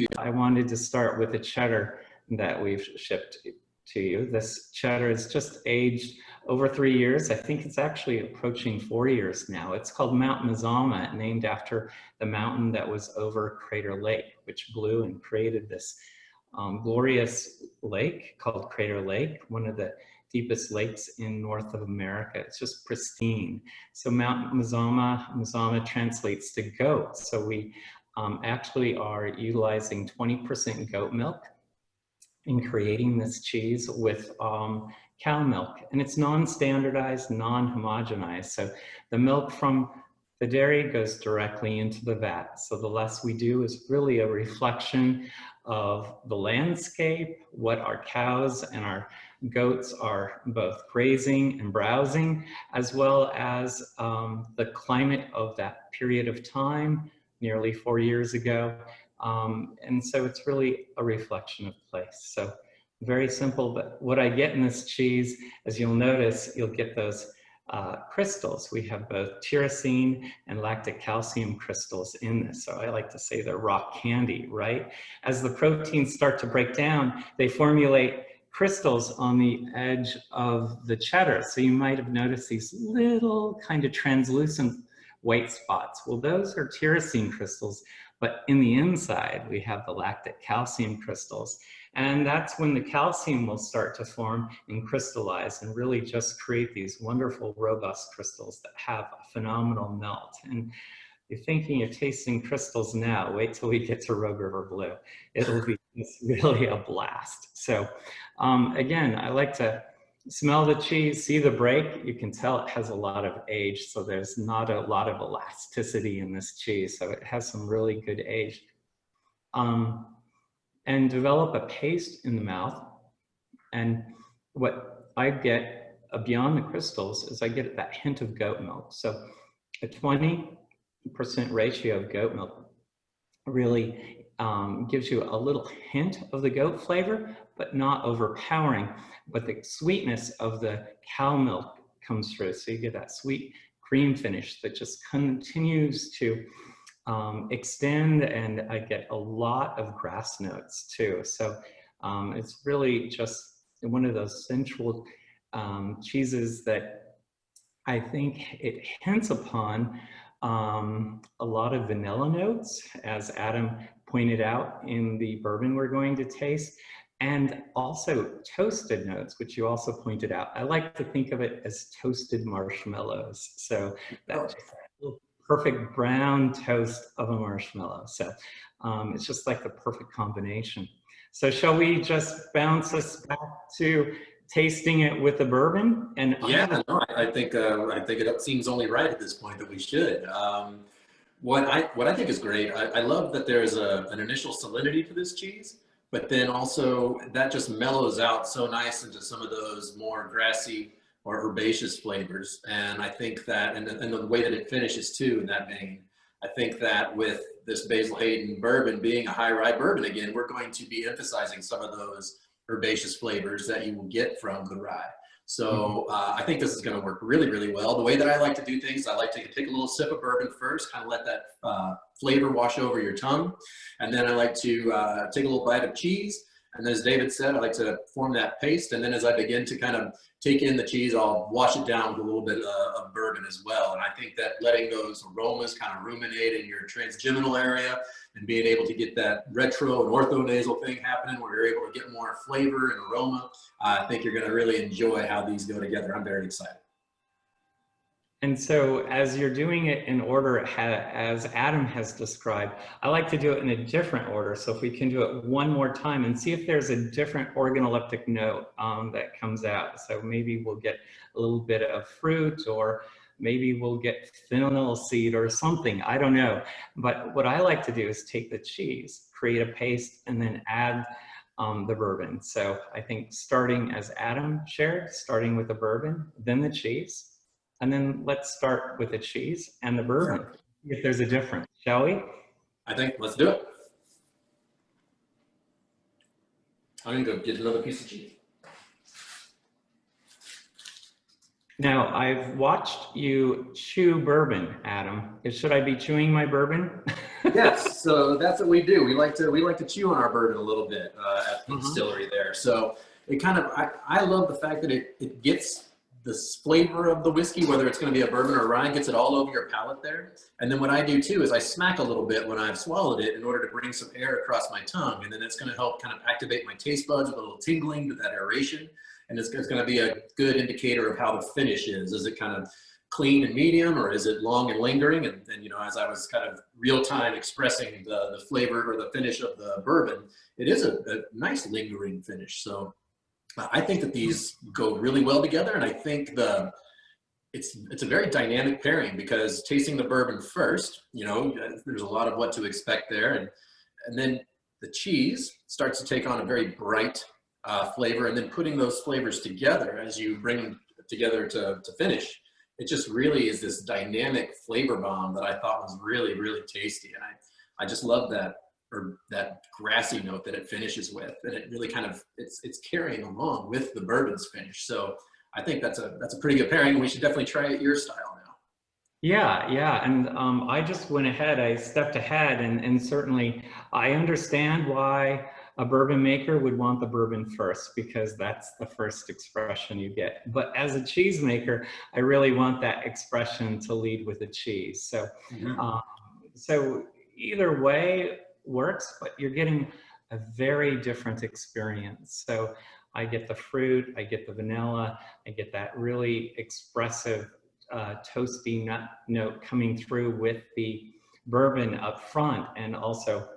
to, I wanted to start with the cheddar that we've shipped to you. This cheddar is just aged over 3 years. I think it's actually approaching 4 years now. It's called Mount Mazama, named after the mountain that was over Crater Lake, which blew and created this glorious lake called Crater Lake, one of the deepest lakes in North of America. It's just pristine. So Mount Mazama, Mazama translates to goat. So we actually are utilizing 20% goat milk in creating this cheese with cow milk. And it's non-standardized, non-homogenized. So the milk from the dairy goes directly into the vat. So the less we do is really a reflection of the landscape, what our cows and our goats are both grazing and browsing, as well as the climate of that period of time, nearly 4 years ago. And so it's really a reflection of place. So very simple, but what I get in this cheese, as you'll notice, you'll get those crystals. We have both tyrosine and lactic calcium crystals in this. So I like to say they're rock candy, right? As the proteins start to break down, they formulate crystals on the edge of the cheddar. So you might have noticed these little kind of translucent white spots. Well, those are tyrosine crystals, but in the inside, we have the lactic calcium crystals. And that's when the calcium will start to form and crystallize and really just create these wonderful, robust crystals that have a phenomenal melt. And you're thinking you're tasting crystals now, wait till we get to Rogue River Blue. It'll be really a blast. So again, I like to smell the cheese, see the break. You can tell it has a lot of age, so there's not a lot of elasticity in this cheese. So it has some really good age. And develop a paste in the mouth. And what I get beyond the crystals is I get that hint of goat milk. So a 20% ratio of goat milk really gives you a little hint of the goat flavor, but not overpowering. But the sweetness of the cow milk comes through. So you get that sweet cream finish that just continues to extend, and I get a lot of grass notes too. So it's really just one of those sensual cheeses that I think it hints upon a lot of vanilla notes, as Adam pointed out in the bourbon we're going to taste, and also toasted notes, which you also pointed out. I like to think of it as toasted marshmallows. So that's perfect brown toast of a marshmallow. So it's just like the perfect combination. So shall we just bounce us back to tasting it with the bourbon? And yeah, no, I think it seems only right at this point that we should. What I think is great, I love that there's an initial salinity to this cheese, but then also that just mellows out so nice into some of those more grassy or herbaceous flavors. And I think that, and the way that it finishes too in that vein, I think that with this Basil Hayden bourbon being a high rye bourbon again, we're going to be emphasizing some of those herbaceous flavors that you will get from the rye. So I think this is going to work really, really well. The way that I like to do things, I like to take a little sip of bourbon first, kind of let that flavor wash over your tongue. And then I like to take a little bite of cheese. And as David said, I like to form that paste. And then as I begin to kind of take in the cheese, I'll wash it down with a little bit of bourbon as well. And I think that letting those aromas kind of ruminate in your transgeminal area and being able to get that retro and orthonasal thing happening where you're able to get more flavor and aroma, I think you're going to really enjoy how these go together. I'm very excited. And so as you're doing it in order, as Adam has described, I like to do it in a different order. So if we can do it one more time and see if there's a different organoleptic note that comes out. So maybe we'll get a little bit of fruit, or maybe we'll get fennel seed or something, I don't know. But what I like to do is take the cheese, create a paste, and then add the bourbon. So I think starting as Adam shared, starting with the bourbon, then the cheese. And then let's start with the cheese and the bourbon, if there's a difference, shall we? I think, let's do it. I'm gonna go get another piece of cheese. Now, I've watched you chew bourbon, Adam. Should I be chewing my bourbon? Yes, so that's what we do. We like to chew on our bourbon a little bit at the Uh-huh. distillery there. So it kind of I love the fact that it gets this flavor of the whiskey, whether it's going to be a bourbon or a rye, gets it all over your palate there. And then what I do too is I smack a little bit when I've swallowed it in order to bring some air across my tongue, and then it's going to help kind of activate my taste buds with a little tingling with that aeration, and it's going to be a good indicator of how the finish is. Is it kind of clean and medium, or is it long and lingering? And you know, as I was kind of real time expressing the flavor or the finish of the bourbon, it is a nice lingering finish. So I think that these go really well together, and I think it's a very dynamic pairing because tasting the bourbon first, you know, there's a lot of what to expect there, and then the cheese starts to take on a very bright flavor, and then putting those flavors together as you bring them together to finish, it just really is this dynamic flavor bomb that I thought was really, really tasty. And I just love that, or that grassy note that it finishes with. And it really kind of, it's carrying along with the bourbon's finish. So I think that's a pretty good pairing. We should definitely try it your style now. Yeah. And I just went ahead, I stepped ahead, and certainly I understand why a bourbon maker would want the bourbon first, because that's the first expression you get. But as a cheese maker, I really want that expression to lead with the cheese. So, um, so either way works, but you're getting a very different experience. So I get the fruit, I get the vanilla, I get that really expressive toasty nut note coming through with the bourbon up front, and also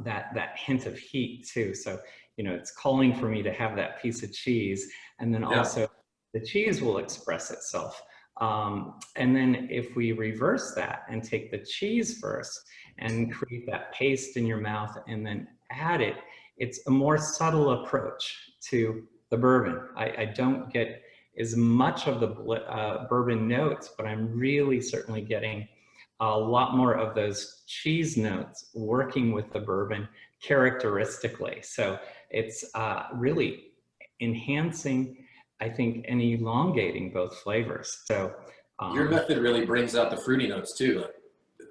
that hint of heat too. So, you know, it's calling for me to have that piece of cheese, and then Yeah. also the cheese will express itself. And then if we reverse that and take the cheese first and create that paste in your mouth and then add it, it's a more subtle approach to the bourbon. I don't get as much of the bourbon notes, but I'm really certainly getting a lot more of those cheese notes working with the bourbon characteristically. So it's really enhancing, I think, and elongating both flavors. So Your method really brings out the fruity notes too. Like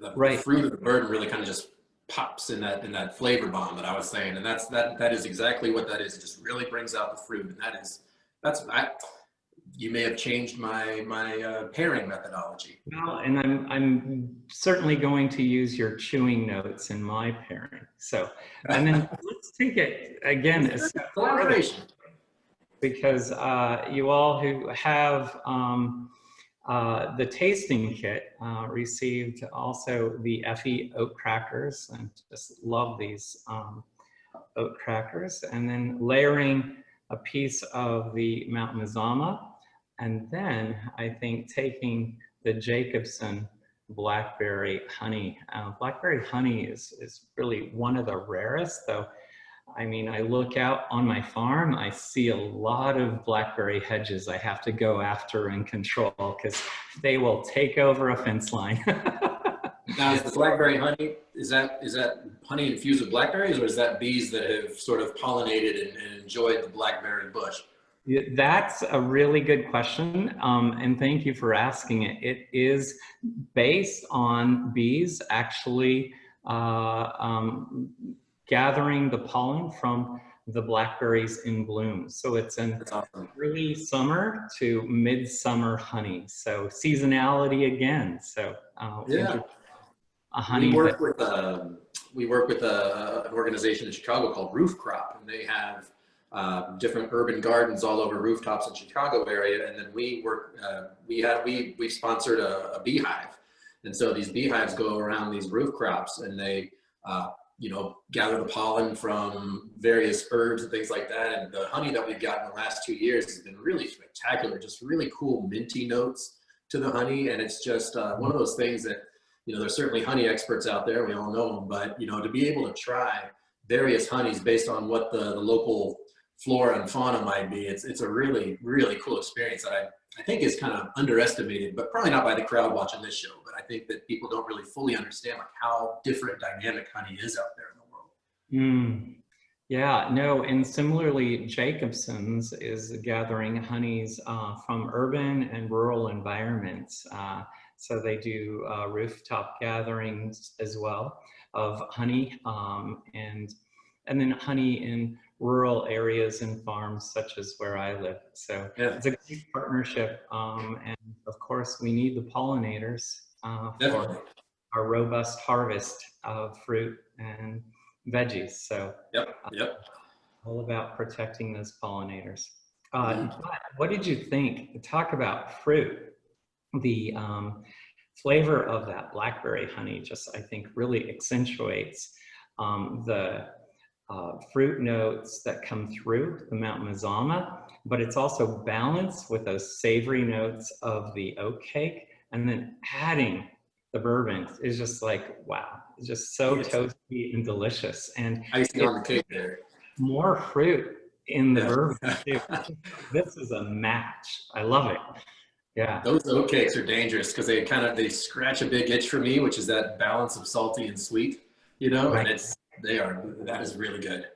the right. fruit of the bourbon really kind of just pops in that flavor bomb that I was saying, and that is exactly what that is. It just really brings out the fruit, and that's you may have changed my pairing methodology. Well, and I'm certainly going to use your chewing notes in my pairing. So, and then let's take it again a step further, Collaboration. because you all who have the tasting kit received also the Effie oat crackers, and just love these oat crackers, and then layering a piece of the Mount Mazama, and then I think taking the Jacobsen blackberry honey. Blackberry honey is really one of the rarest, though. I mean, I look out on my farm, I see a lot of blackberry hedges I have to go after and control, because they will take over a fence line. Now, is the blackberry honey, is that honey infused with blackberries, or is that bees that have sort of pollinated and enjoyed the blackberry bush? That's a really good question, and thank you for asking it. It is based on bees actually gathering the pollen from the blackberries in bloom. So it's an That's awesome. early summer to midsummer honey. So seasonality again. So Yeah. a honey We work with an organization in Chicago called Roof Crop, and they have different urban gardens all over rooftops in Chicago area. And then we sponsored a beehive, and so these beehives go around these roof crops, and they gather the pollen from various herbs and things like that. And the honey that we've gotten the last 2 years has been really spectacular. Just really cool minty notes to the honey, and it's just one of those things that, you know, there's certainly honey experts out there, we all know them, but, you know, to be able to try various honeys based on what the local flora and fauna might be, it's a really, really cool experience that I think is kind of underestimated, but probably not by the crowd watching this show. But I think that people don't really fully understand like how different dynamic honey is out there in the world. Yeah, no, and similarly, Jacobsen's is gathering honeys from urban and rural environments. So they do rooftop gatherings as well of honey, and then honey in rural areas and farms such as where I live. So Yeah, it's a great partnership, and of course we need the pollinators definitely. for our robust harvest of fruit and veggies. So Yep, yep. all about protecting those pollinators. Mhm. But what did you think? Talk about fruit. The flavor of that blackberry honey just, I think, really accentuates the fruit notes that come through the Mount Mazama, but it's also balanced with those savory notes of the oatcake, and then adding the bourbon is just like, wow, it's just so Yes. toasty and delicious. And Icing it's on the cake there. more fruit in the Yeah. bourbon too. This is a match. I love it. Yeah. Those oatcakes are dangerous because they scratch a big itch for me, which is that balance of salty and sweet, you know, and Right. that is really good.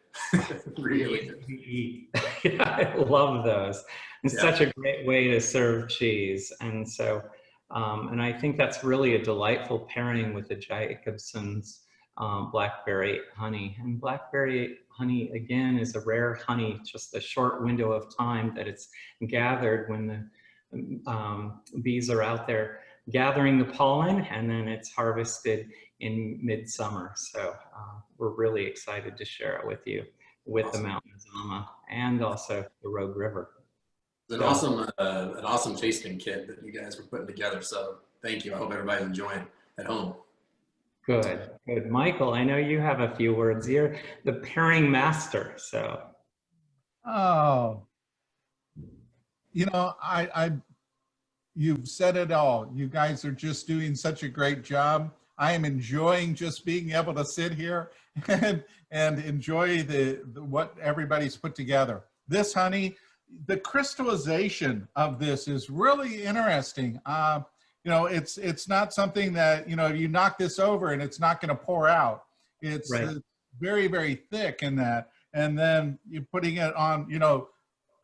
Really good. Yeah, I love those. It's Yeah. such a great way to serve cheese. And so, and I think that's really a delightful pairing with the Jacobsen's blackberry honey. And blackberry honey, again, is a rare honey, just a short window of time that it's gathered when the bees are out there gathering the pollen, and then it's harvested in midsummer. So we're really excited to share it with you with the Awesome. Mount Mazama and also the Rogue River. It's So an awesome tasting kit that you guys were putting together. So thank you. I hope everybody's enjoying at home. good, good. Michael, I know you have a few words. You're the pairing master. So Oh, you've said it all. You guys are just doing such a great job. I am enjoying just being able to sit here and enjoy what everybody's put together. This honey, the crystallization of this is really interesting. It's not something that, you knock this over and it's not going to pour out. It's right. very, very thick in that. And then you're putting it on,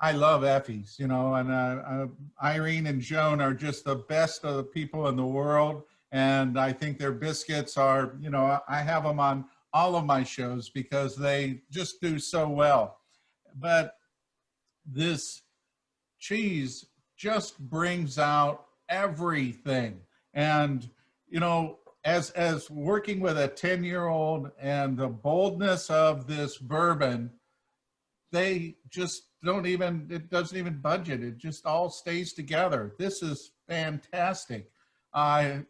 I love Effie's, and Irene and Joan are just the best of the people in the world. And I think their biscuits are, I have them on all of my shows because they just do so well. But this cheese just brings out everything. And, as working with a 10-year-old and the boldness of this bourbon, they just it doesn't even budget. It just all stays together. This is fantastic. I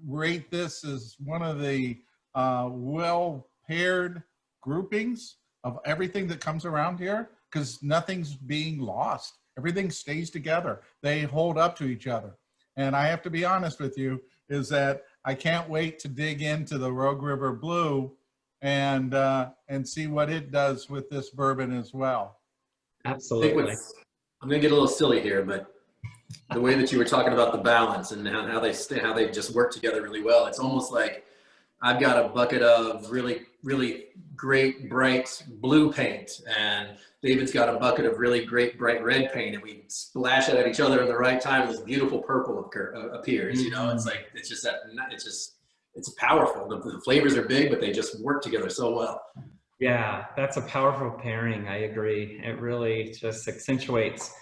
rate this as one of the well paired groupings of everything that comes around here, because nothing's being lost. Everything stays together. They hold up to each other. And I have to be honest with you, is that I can't wait to dig into the Rogue River Blue and see what it does with this bourbon as well. Absolutely. I'm going to get a little silly here, but the way that you were talking about the balance and how they just work together really well, it's almost like I've got a bucket of really, really great bright blue paint, and David's got a bucket of really great bright red paint, and we splash it at each other at the right time, and this beautiful purple appears. It's powerful. The flavors are big, but they just work together so well. Yeah, that's a powerful pairing. I agree. It really just accentuates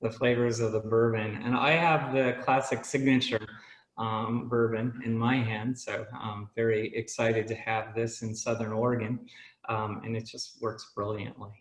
the flavors of the bourbon. And I have the classic signature bourbon in my hand, so I'm very excited to have this in Southern Oregon, and it just works brilliantly.